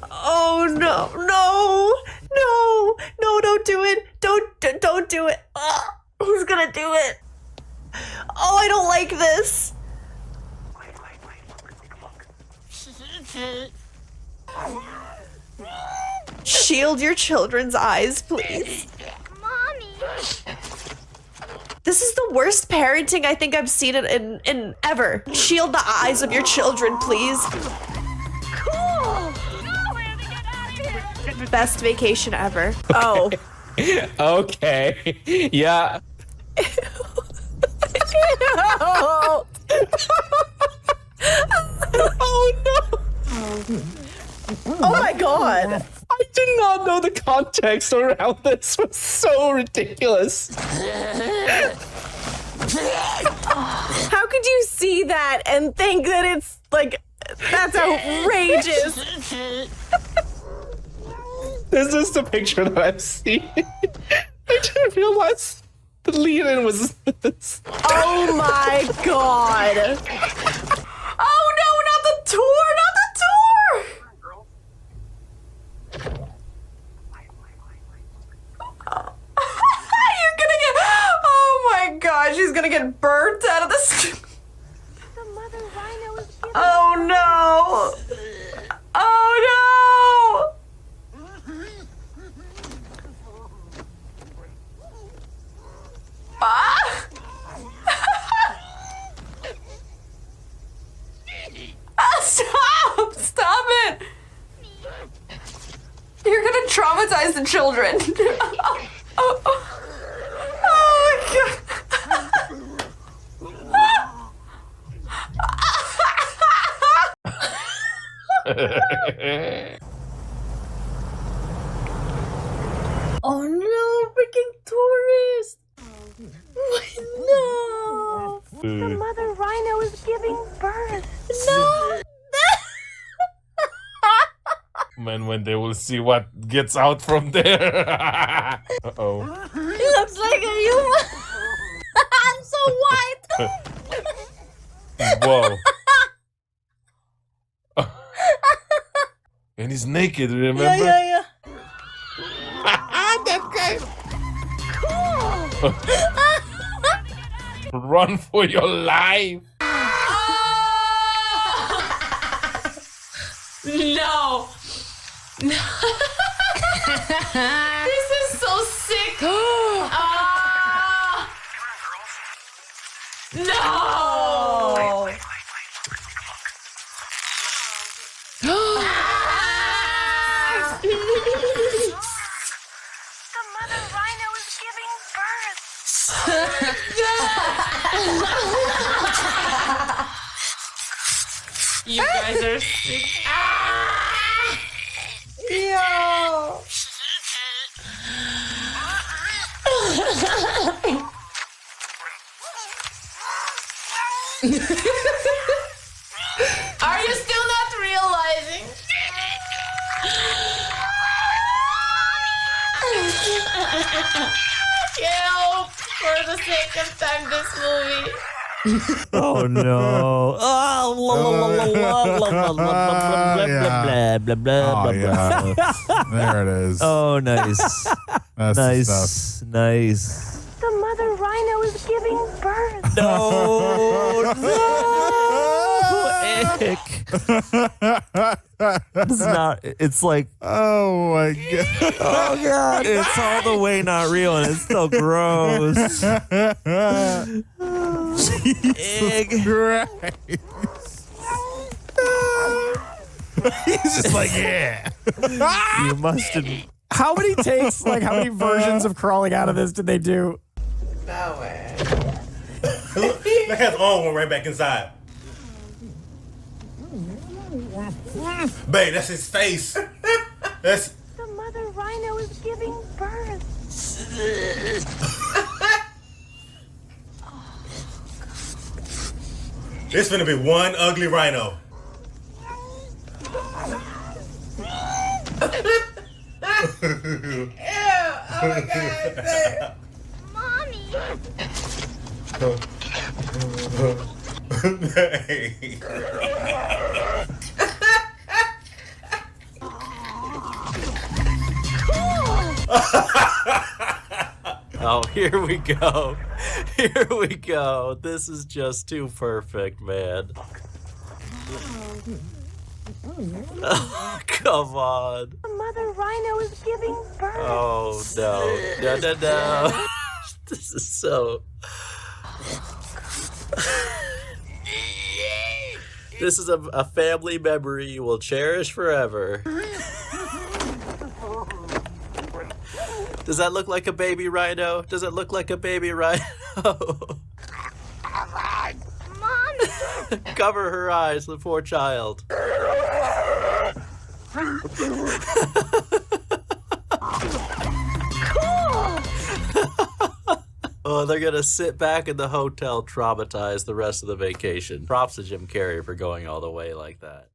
no. Oh, no. No. No. No, don't do it. Don't do it. Who's gonna do it? Oh, I don't like this. Shield your children's eyes, please. Mommy. This is the worst parenting I think I've seen in ever. Shield the eyes of your children, please. Cool. No, we have to get out of here. Best vacation ever. Oh. Okay. Yeah. Oh no. Oh my god. I did not know the context around this was so ridiculous. How could you see that and think that it's like, that's outrageous? This is the picture that I've seen. I didn't realize the lead-in was this. Oh my god. Oh no, not the tour, not the tour. You're gonna get, oh my god, she's gonna get burnt out of the skin. The mother rhino is giving Oh no. Oh no. Ah! Stop! Stop it! You're gonna traumatize the children. Oh my god. Oh no, freaking tourist! No! The mother rhino is giving birth. No! Man, when they will see what gets out from there. Uh-oh. He looks like a human! I'm so white! Whoa. And he's naked, remember? Yeah. That guy. Run for your life. No! No! This is so sick! No! The mother rhino is giving birth. You guys are sick. Yo! Are you still not realizing? Help! For the sake of time, this movie. Oh no! Oh, blah blah blah blah blah blah blah blah blah blah blah. There it is. Oh, nice, That's the nice, stuff. nice. The mother rhino is giving birth. No, no, ick. It's not. It's like, Oh my god. oh god, it's all the way not real, and it's so gross. Egg. Christ. He's just like, yeah. You must have. How many takes, like how many versions of crawling out of this did they do? No way. Look at his arm went right back inside. Babe, that's his face. That's The mother rhino is giving birth. It's gonna be one ugly rhino. Oh my god. Mommy. here we go. Here we go. This is just too perfect, man. Oh, come on. Mother Rhino is giving birth. Oh, no. No, no, no. This is so... This is a family memory you will cherish forever. Does that look like a baby rhino? Does it look like a baby rhino? Mom! Cover her eyes, the poor child. Oh, they're gonna sit back in the hotel traumatized the rest of the vacation. Props to Jim Carrey for going all the way like that.